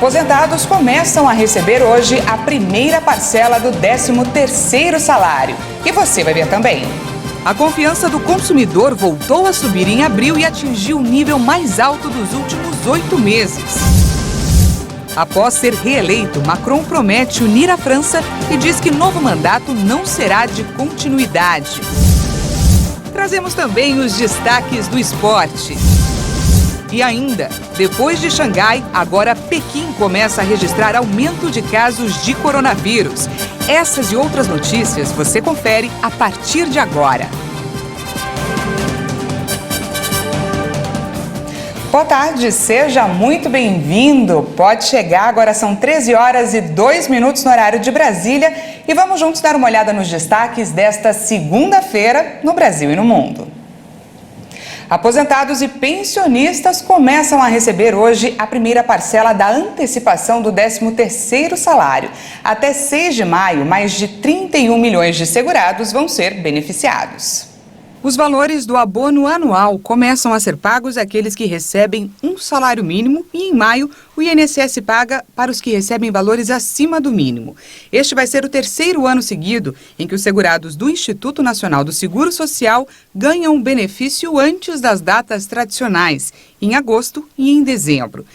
Aposentados começam a receber hoje a primeira parcela do 13º salário. E você vai ver também. A confiança do consumidor voltou a subir em abril e atingiu o nível mais alto dos últimos 8 meses. Após ser reeleito, Macron promete unir a França e diz que novo mandato não será de continuidade. Trazemos também os destaques do esporte. E ainda, depois de Xangai, agora Pequim começa a registrar aumento de casos de coronavírus. Essas e outras notícias você confere a partir de agora. Boa tarde, seja muito bem-vindo. Pode chegar, agora são 13h02 no horário de Brasília e vamos juntos dar uma olhada nos destaques desta segunda-feira no Brasil e no mundo. Aposentados e pensionistas começam a receber hoje a primeira parcela da antecipação do 13º salário. Até 6 de maio, mais de 31 milhões de segurados vão ser beneficiados. Os valores do abono anual começam a ser pagos àqueles que recebem um salário mínimo e, em maio, o INSS paga para os que recebem valores acima do mínimo. Este vai ser o 3º ano seguido em que os segurados do Instituto Nacional do Seguro Social ganham o benefício antes das datas tradicionais, em agosto e em dezembro.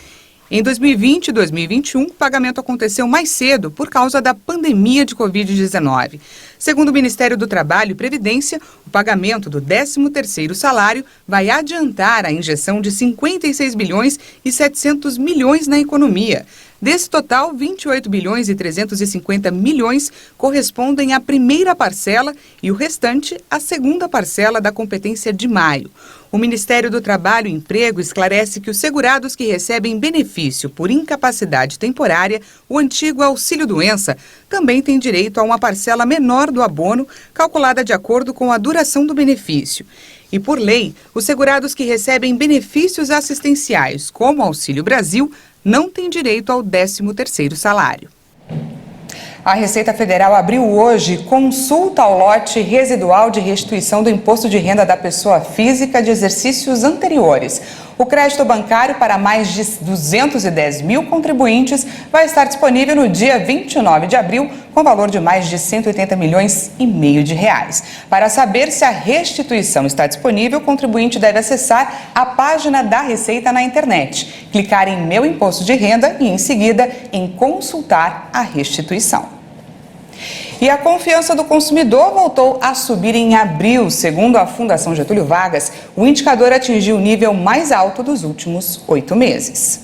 Em 2020 e 2021, o pagamento aconteceu mais cedo por causa da pandemia de Covid-19. Segundo o Ministério do Trabalho e Previdência, o pagamento do 13º salário vai adiantar a injeção de 56 bilhões e 700 milhões na economia. Desse total, 28 bilhões e 350 milhões correspondem à primeira parcela e o restante à segunda parcela da competência de maio. O Ministério do Trabalho e Emprego esclarece que os segurados que recebem benefício por incapacidade temporária, o antigo auxílio-doença, também têm direito a uma parcela menor do abono, calculada de acordo com a duração do benefício. E, por lei, os segurados que recebem benefícios assistenciais, como o Auxílio Brasil, não têm direito ao 13º salário. A Receita Federal abriu hoje consulta ao lote residual de restituição do imposto de renda da pessoa física de exercícios anteriores. O crédito bancário para mais de 210 mil contribuintes vai estar disponível no dia 29 de abril, com valor de mais de 180 milhões e meio de reais. Para saber se a restituição está disponível, o contribuinte deve acessar a página da Receita na internet, clicar em Meu Imposto de Renda e, em seguida, em Consultar a restituição. E a confiança do consumidor voltou a subir em abril. Segundo a Fundação Getúlio Vargas, o indicador atingiu o nível mais alto dos últimos 8 meses.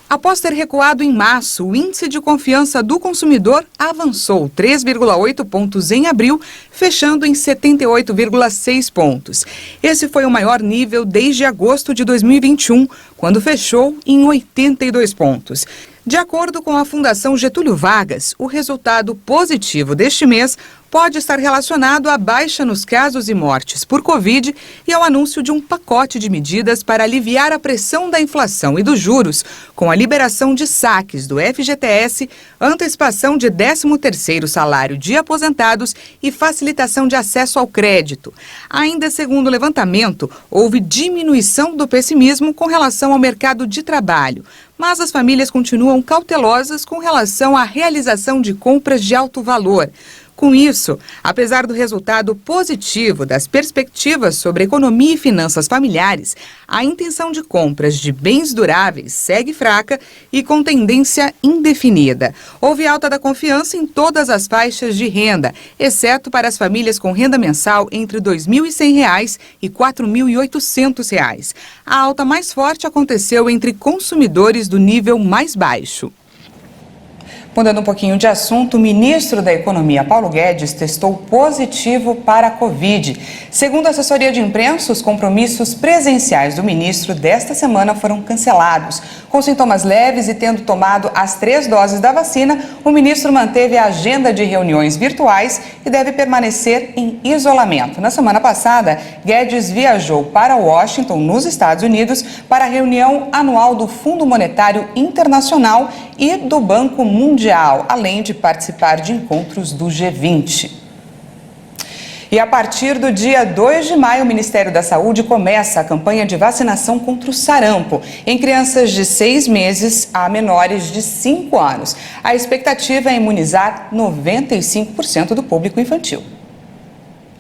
Após ter recuado em março, o índice de confiança do consumidor avançou 3,8 pontos em abril, fechando em 78,6 pontos. Esse foi o maior nível desde agosto de 2021, quando fechou em 82 pontos. De acordo com a Fundação Getúlio Vargas, o resultado positivo deste mês pode estar relacionado à baixa nos casos e mortes por Covid e ao anúncio de um pacote de medidas para aliviar a pressão da inflação e dos juros, com a liberação de saques do FGTS, antecipação de 13º salário de aposentados e facilitação de acesso ao crédito. Ainda segundo o levantamento, houve diminuição do pessimismo com relação ao mercado de trabalho, mas as famílias continuam cautelosas com relação à realização de compras de alto valor. Com isso, apesar do resultado positivo das perspectivas sobre economia e finanças familiares, a intenção de compras de bens duráveis segue fraca e com tendência indefinida. Houve alta da confiança em todas as faixas de renda, exceto para as famílias com renda mensal entre R$ 2.100 e R$ 4.800. A alta mais forte aconteceu entre consumidores do nível mais baixo. Mudando um pouquinho de assunto, o ministro da Economia, Paulo Guedes, testou positivo para a Covid. Segundo a assessoria de imprensa, os compromissos presenciais do ministro desta semana foram cancelados. Com sintomas leves e tendo tomado as 3 doses da vacina, o ministro manteve a agenda de reuniões virtuais e deve permanecer em isolamento. Na semana passada, Guedes viajou para Washington, nos Estados Unidos, para a reunião anual do Fundo Monetário Internacional e do Banco Mundial, além de participar de encontros do G20. E a partir do dia 2 de maio, o Ministério da Saúde começa a campanha de vacinação contra o sarampo em crianças de 6 meses a menores de 5 anos. A expectativa é imunizar 95% do público infantil.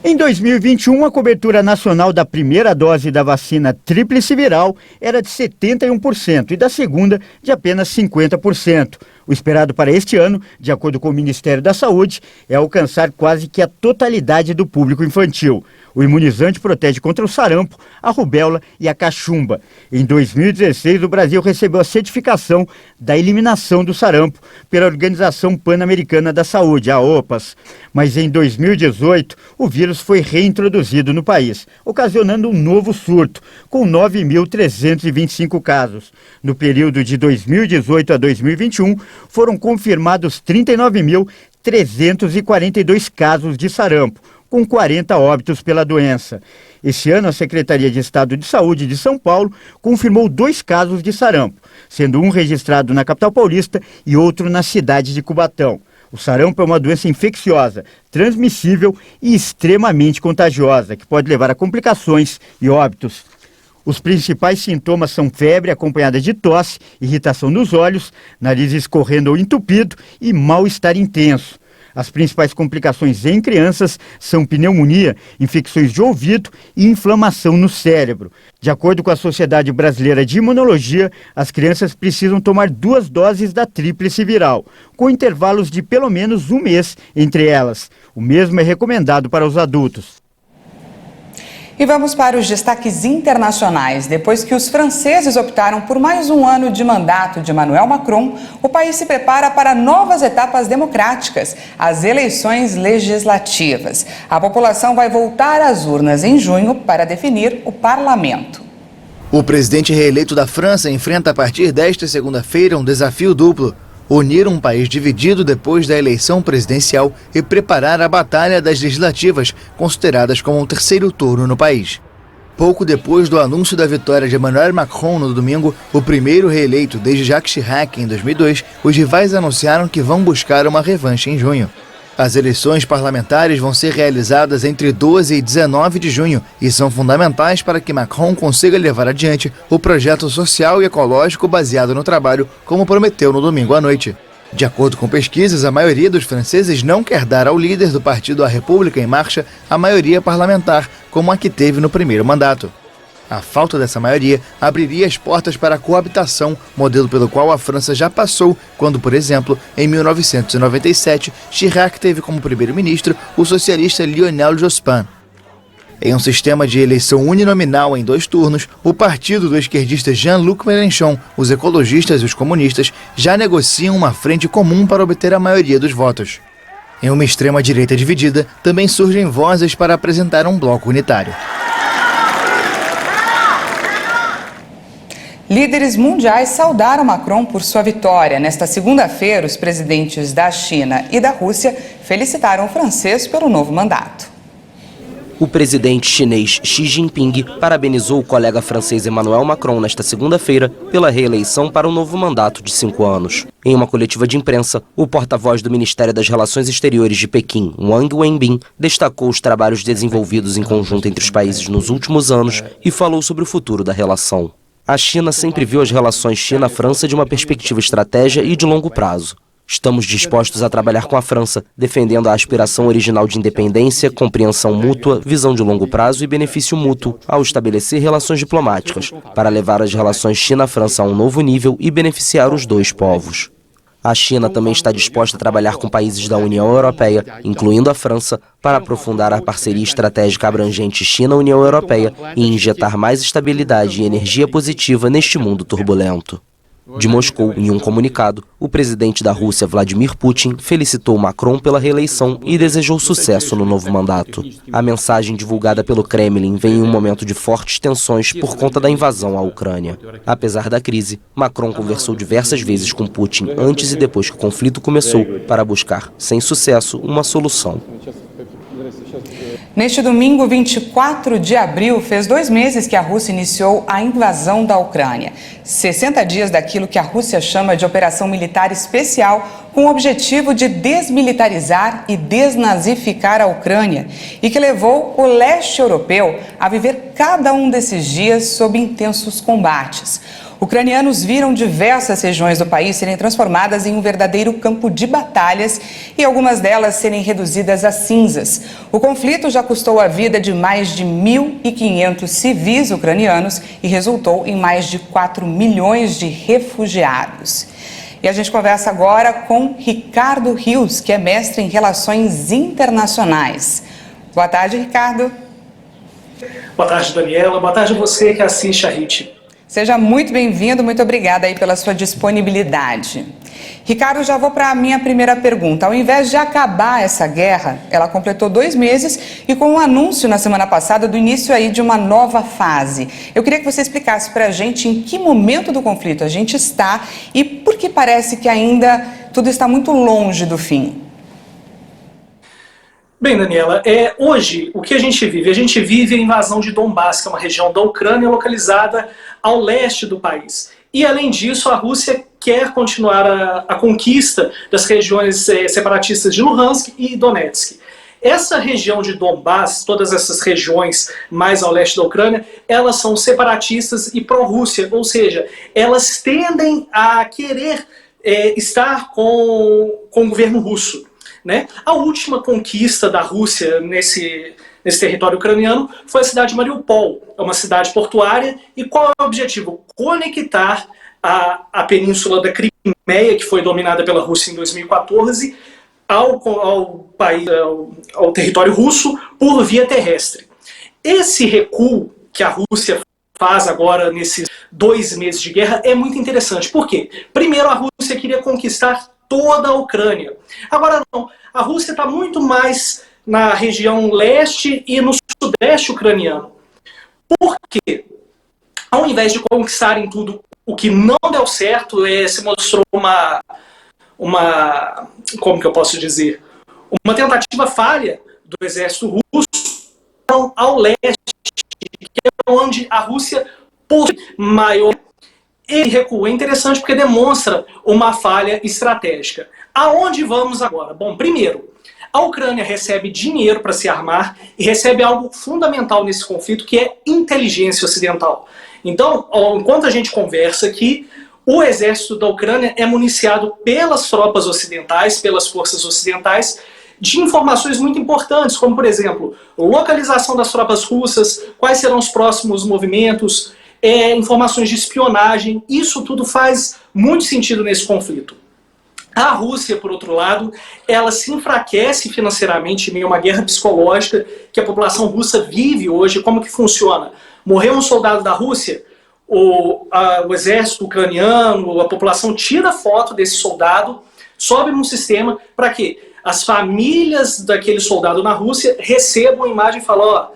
Em 2021, a cobertura nacional da primeira dose da vacina tríplice viral era de 71% e da segunda de apenas 50%. O esperado para este ano, de acordo com o Ministério da Saúde, é alcançar quase que a totalidade do público infantil. O imunizante protege contra o sarampo, a rubéola e a cachumba. Em 2016, o Brasil recebeu a certificação da eliminação do sarampo pela Organização Pan-Americana da Saúde, a OPAS. Mas em 2018, o vírus foi reintroduzido no país, ocasionando um novo surto, com 9.325 casos. No período de 2018 a 2021, foram confirmados 39.342 casos de sarampo, com 40 óbitos pela doença. Este ano, a Secretaria de Estado de Saúde de São Paulo confirmou 2 casos de sarampo, sendo um registrado na capital paulista e outro na cidade de Cubatão. O sarampo é uma doença infecciosa, transmissível e extremamente contagiosa, que pode levar a complicações e óbitos. Os principais sintomas são febre acompanhada de tosse, irritação nos olhos, nariz escorrendo ou entupido e mal-estar intenso. As principais complicações em crianças são pneumonia, infecções de ouvido e inflamação no cérebro. De acordo com a Sociedade Brasileira de Imunologia, as crianças precisam tomar 2 doses da tríplice viral, com intervalos de pelo menos 1 mês entre elas. O mesmo é recomendado para os adultos. E vamos para os destaques internacionais. Depois que os franceses optaram por mais um ano de mandato de Emmanuel Macron, o país se prepara para novas etapas democráticas, as eleições legislativas. A população vai voltar às urnas em junho para definir o parlamento. O presidente reeleito da França enfrenta a partir desta segunda-feira um desafio duplo: unir um país dividido depois da eleição presidencial e preparar a batalha das legislativas, consideradas como um terceiro turno no país. Pouco depois do anúncio da vitória de Emmanuel Macron no domingo, o primeiro reeleito desde Jacques Chirac em 2002, os rivais anunciaram que vão buscar uma revanche em junho. As eleições parlamentares vão ser realizadas entre 12 e 19 de junho e são fundamentais para que Macron consiga levar adiante o projeto social e ecológico baseado no trabalho, como prometeu no domingo à noite. De acordo com pesquisas, a maioria dos franceses não quer dar ao líder do partido A República em Marcha a maioria parlamentar, como a que teve no primeiro mandato. A falta dessa maioria abriria as portas para a coabitação, modelo pelo qual a França já passou quando, por exemplo, em 1997, Chirac teve como primeiro-ministro o socialista Lionel Jospin. Em um sistema de eleição uninominal em 2 turnos, o partido do esquerdista Jean-Luc Mélenchon, os ecologistas e os comunistas já negociam uma frente comum para obter a maioria dos votos. Em uma extrema-direita dividida, também surgem vozes para apresentar um bloco unitário. Líderes mundiais saudaram Macron por sua vitória. Nesta segunda-feira, os presidentes da China e da Rússia felicitaram o francês pelo novo mandato. O presidente chinês Xi Jinping parabenizou o colega francês Emmanuel Macron nesta segunda-feira pela reeleição para um novo mandato de 5 anos. Em uma coletiva de imprensa, o porta-voz do Ministério das Relações Exteriores de Pequim, Wang Wenbin, destacou os trabalhos desenvolvidos em conjunto entre os países nos últimos anos e falou sobre o futuro da relação. A China sempre viu as relações China-França de uma perspectiva estratégica e de longo prazo. Estamos dispostos a trabalhar com a França, defendendo a aspiração original de independência, compreensão mútua, visão de longo prazo e benefício mútuo, ao estabelecer relações diplomáticas, para levar as relações China-França a um novo nível e beneficiar os 2 povos. A China também está disposta a trabalhar com países da União Europeia, incluindo a França, para aprofundar a parceria estratégica abrangente China-União Europeia e injetar mais estabilidade e energia positiva neste mundo turbulento. De Moscou, em um comunicado, o presidente da Rússia, Vladimir Putin, felicitou Macron pela reeleição e desejou sucesso no novo mandato. A mensagem divulgada pelo Kremlin vem em um momento de fortes tensões por conta da invasão à Ucrânia. Apesar da crise, Macron conversou diversas vezes com Putin antes e depois que o conflito começou, para buscar, sem sucesso, uma solução. Neste domingo, 24 de abril, fez 2 meses que a Rússia iniciou a invasão da Ucrânia. 60 dias daquilo que a Rússia chama de operação militar especial, com o objetivo de desmilitarizar e desnazificar a Ucrânia, e que levou o leste europeu a viver cada um desses dias sob intensos combates. Ucranianos viram diversas regiões do país serem transformadas em um verdadeiro campo de batalhas e algumas delas serem reduzidas a cinzas. O conflito já custou a vida de mais de 1.500 civis ucranianos e resultou em mais de 4 milhões de refugiados. E a gente conversa agora com Ricardo Rios, que é mestre em Relações Internacionais. Boa tarde, Ricardo. Boa tarde, Daniela. Boa tarde a você que assiste a RIT. Seja muito bem-vindo, muito obrigada aí pela sua disponibilidade. Ricardo, já vou para a minha primeira pergunta. Ao invés de acabar essa guerra, ela completou 2 meses e com um anúncio na semana passada do início aí de uma nova fase. Eu queria que você explicasse para a gente em que momento do conflito a gente está e por que parece que ainda tudo está muito longe do fim. Bem, Daniela, hoje o que a gente vive? A gente vive a invasão de Donbass, que é uma região da Ucrânia localizada ao leste do país. E, além disso, a Rússia quer continuar a conquista das regiões separatistas de Luhansk e Donetsk. Essa região de Donbass, todas essas regiões mais ao leste da Ucrânia, elas são separatistas e pró-Rússia, ou seja, elas tendem a querer estar com o governo russo. Né? A última conquista da Rússia nesse território ucraniano foi a cidade de Mariupol, é uma cidade portuária, e qual é o objetivo? Conectar a península da Crimeia, que foi dominada pela Rússia em 2014, ao território russo por via terrestre. Esse recuo que a Rússia faz agora nesses 2 meses de guerra é muito interessante. Por quê? Primeiro, a Rússia queria conquistar toda a Ucrânia. Agora não, a Rússia está muito mais na região leste e no sudeste ucraniano. Por quê? Ao invés de conquistarem tudo, o que não deu certo, se mostrou como que eu posso dizer, uma tentativa falha do exército russo ao leste, que é onde a Rússia possui maior. Ele recuo é interessante porque demonstra uma falha estratégica. Aonde vamos agora? Bom, primeiro, a Ucrânia recebe dinheiro para se armar e recebe algo fundamental nesse conflito, que é inteligência ocidental. Então, enquanto a gente conversa aqui, o exército da Ucrânia é municiado pelas tropas ocidentais, pelas forças ocidentais, de informações muito importantes, como, por exemplo, localização das tropas russas, quais serão os próximos movimentos, informações de espionagem. Isso tudo faz muito sentido nesse conflito. A Rússia, por outro lado, ela se enfraquece financeiramente em meio a uma guerra psicológica que a população russa vive hoje. Como que funciona? Morreu um soldado da Rússia, o exército ucraniano, a população tira foto desse soldado, sobe num sistema para que as famílias daquele soldado na Rússia recebam a imagem e falam: ó,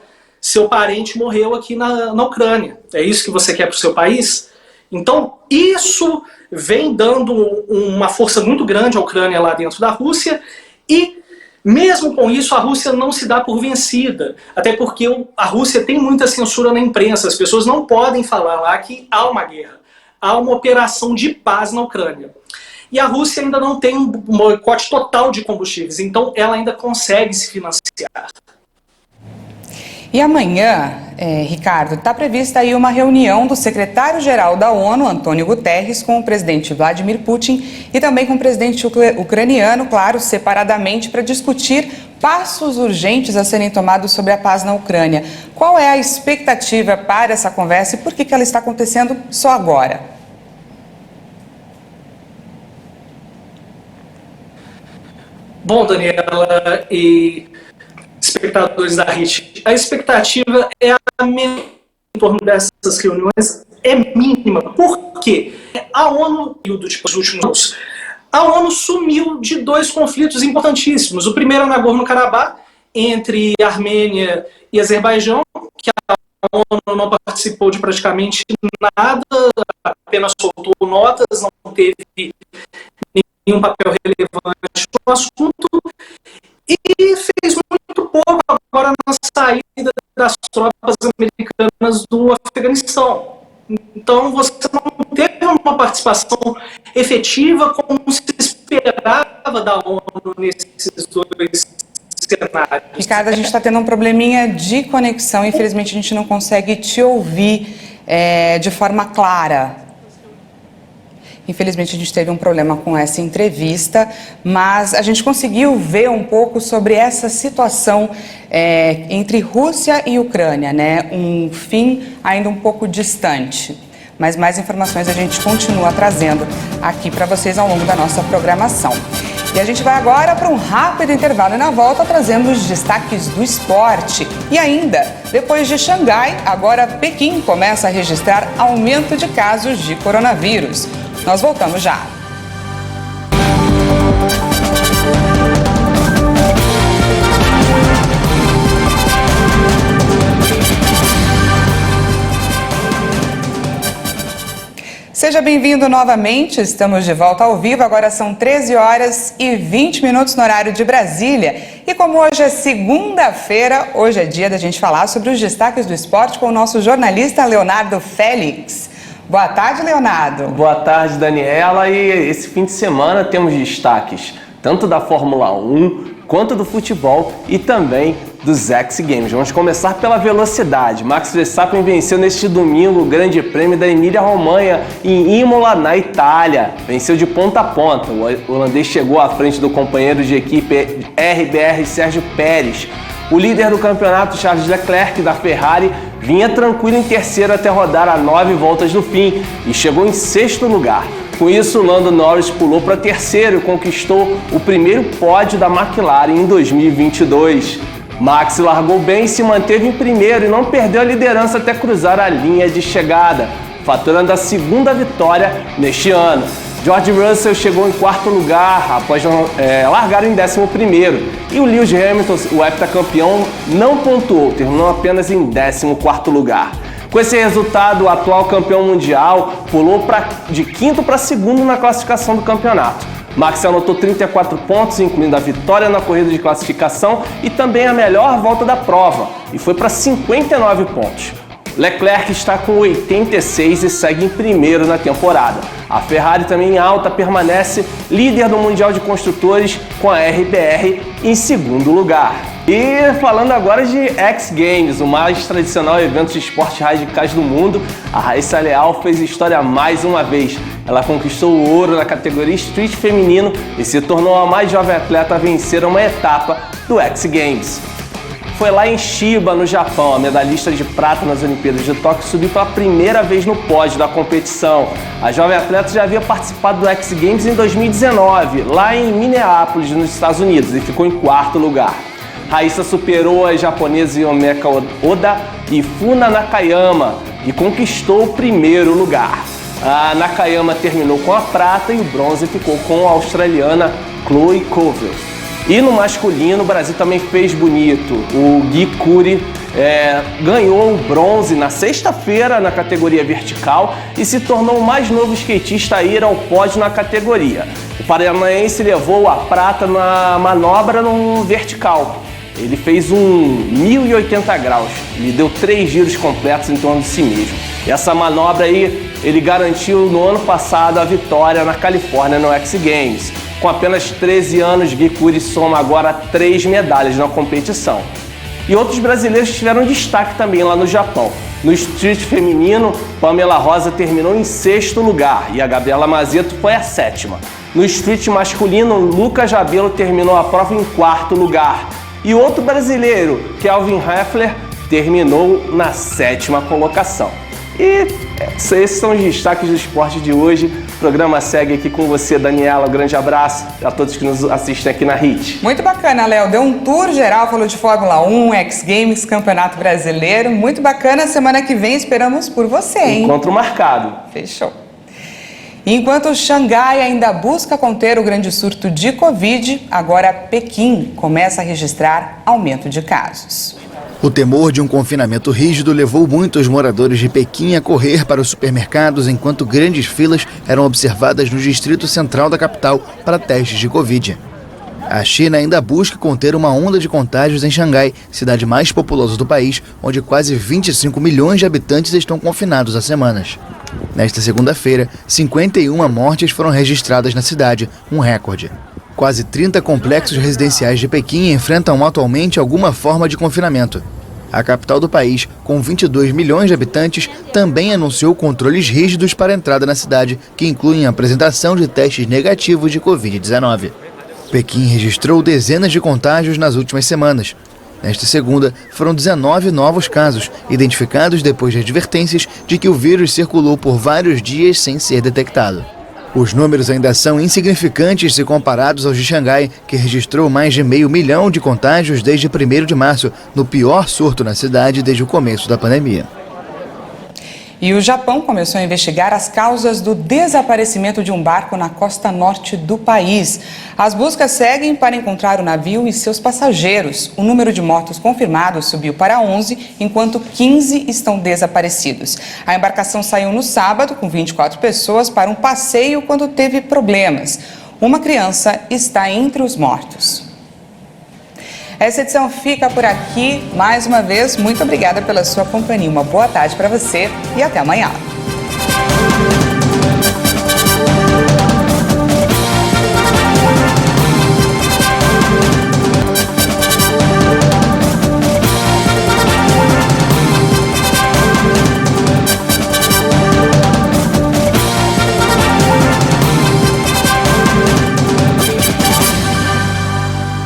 seu parente morreu aqui na Ucrânia. É isso que você quer para o seu país? Então, isso vem dando uma força muito grande à Ucrânia lá dentro da Rússia, e mesmo com isso a Rússia não se dá por vencida, até porque a Rússia tem muita censura na imprensa, as pessoas não podem falar lá que há uma guerra, há uma operação de paz na Ucrânia. E a Rússia ainda não tem um boicote total de combustíveis, então ela ainda consegue se financiar. E amanhã, Ricardo, está prevista aí uma reunião do secretário-geral da ONU, Antônio Guterres, com o presidente Vladimir Putin e também com o presidente ucraniano, claro, separadamente, para discutir passos urgentes a serem tomados sobre a paz na Ucrânia. Qual é a expectativa para essa conversa e por que ela está acontecendo só agora? Bom, Daniela e espectadores da RIT, a expectativa em torno dessas reuniões é mínima. Por quê? A ONU, nos últimos anos, a ONU sumiu de 2 conflitos importantíssimos. O primeiro é o Nagorno-Karabakh, entre a Armênia e Azerbaijão, que a ONU não participou de praticamente nada, apenas soltou notas, não teve nenhum papel relevante no assunto, e fez muito pouco agora na americanas do Afeganistão. Então, você não teve uma participação efetiva como se esperava da ONU nesses dois cenários. Ricardo, a gente está tendo um probleminha de conexão, infelizmente a gente não consegue te ouvir de forma clara. Infelizmente a gente teve um problema com essa entrevista, mas a gente conseguiu ver um pouco sobre essa situação entre Rússia e Ucrânia, né? Um fim ainda um pouco distante. Mas mais informações a gente continua trazendo aqui para vocês ao longo da nossa programação. E a gente vai agora para um rápido intervalo e na volta trazendo os destaques do esporte. E ainda, depois de Xangai, agora Pequim começa a registrar aumento de casos de coronavírus. Nós voltamos já. Seja bem-vindo novamente, estamos de volta ao vivo, agora são 13 horas e 20 minutos no horário de Brasília. E como hoje é segunda-feira, hoje é dia da gente falar sobre os destaques do esporte com o nosso jornalista Leonardo Félix. Boa tarde, Leonardo. Boa tarde, Daniela. E esse fim de semana temos destaques tanto da Fórmula 1 quanto do futebol e também dos X Games. Vamos começar pela velocidade. Max Verstappen venceu neste domingo o Grande Prêmio da Emília-Romanha em Imola, na Itália. Venceu de ponta a ponta. O holandês chegou à frente do companheiro de equipe RBR Sérgio Pérez. O líder do campeonato, Charles Leclerc, da Ferrari, vinha tranquilo em terceiro até rodar a 9 voltas do fim e chegou em sexto lugar. Com isso, Lando Norris pulou para terceiro e conquistou o primeiro pódio da McLaren em 2022. Max largou bem e se manteve em primeiro e não perdeu a liderança até cruzar a linha de chegada, faturando a segunda vitória neste ano. George Russell chegou em quarto lugar após largar em 11º. E o Lewis Hamilton, o heptacampeão, não pontuou, terminou apenas em 14º lugar. Com esse resultado, o atual campeão mundial pulou de quinto para segundo na classificação do campeonato. Max anotou 34 pontos, incluindo a vitória na corrida de classificação e também a melhor volta da prova, e foi para 59 pontos. Leclerc está com 86 e segue em primeiro na temporada. A Ferrari também em alta permanece líder do Mundial de Construtores com a RBR em segundo lugar. E falando agora de X Games, o mais tradicional evento de esportes radicais do mundo, a Raíssa Leal fez história mais uma vez. Ela conquistou o ouro na categoria Street feminino e se tornou a mais jovem atleta a vencer uma etapa do X Games. Foi lá em Chiba, no Japão, a medalhista de prata nas Olimpíadas de Tóquio subiu pela primeira vez no pódio da competição. A jovem atleta já havia participado do X Games em 2019, lá em Minneapolis, nos Estados Unidos, e ficou em quarto lugar. Raíssa superou a japonesa Yomeka Oda e Funa Nakayama e conquistou o primeiro lugar. A Nakayama terminou com a prata e o bronze ficou com a australiana Chloe Covell. E no masculino, o Brasil também fez bonito. O Gui Curi ganhou o bronze na sexta-feira na categoria vertical e se tornou o mais novo skatista a ir ao pódio na categoria. O paranaense levou a prata na manobra no vertical. Ele fez um 1080 graus, ele deu 3 giros completos em torno de si mesmo. E essa manobra aí, ele garantiu no ano passado a vitória na Califórnia no X Games. Com apenas 13 anos, Gui Curi soma agora 3 medalhas na competição. E outros brasileiros tiveram destaque também lá no Japão. No street feminino, Pamela Rosa terminou em sexto lugar e a Gabriela Mazeto foi a 7ª. No street masculino, Lucas Jabelo terminou a prova em quarto lugar. E outro brasileiro, Kelvin Heffler, terminou na 7ª colocação. E esses são os destaques do esporte de hoje. O programa segue aqui com você, Daniela. Um grande abraço a todos que nos assistem aqui na HIT. Muito bacana, Léo. Deu um tour geral, falou de Fórmula 1, X Games, Campeonato Brasileiro. Muito bacana. Semana que vem esperamos por você, hein? Encontro marcado. Fechou. Enquanto Xangai ainda busca conter o grande surto de Covid, agora Pequim começa a registrar aumento de casos. O temor de um confinamento rígido levou muitos moradores de Pequim a correr para os supermercados enquanto grandes filas eram observadas no distrito central da capital para testes de Covid. A China ainda busca conter uma onda de contágios em Xangai, cidade mais populosa do país, onde quase 25 milhões de habitantes estão confinados há semanas. Nesta segunda-feira, 51 mortes foram registradas na cidade, um recorde. Quase 30 complexos residenciais de Pequim enfrentam atualmente alguma forma de confinamento. A capital do país, com 22 milhões de habitantes, também anunciou controles rígidos para a entrada na cidade, que incluem a apresentação de testes negativos de Covid-19. Pequim registrou dezenas de contágios nas últimas semanas. Nesta segunda, foram 19 novos casos, identificados depois de advertências de que o vírus circulou por vários dias sem ser detectado. Os números ainda são insignificantes se comparados aos de Xangai, que registrou mais de 500 mil de contágios desde 1º de março, no pior surto na cidade desde o começo da pandemia. E o Japão começou a investigar as causas do desaparecimento de um barco na costa norte do país. As buscas seguem para encontrar o navio e seus passageiros. O número de mortos confirmados subiu para 11, enquanto 15 estão desaparecidos. A embarcação saiu no sábado com 24 pessoas para um passeio quando teve problemas. Uma criança está entre os mortos. Essa edição fica por aqui. Mais uma vez, muito obrigada pela sua companhia. Uma boa tarde para você e até amanhã.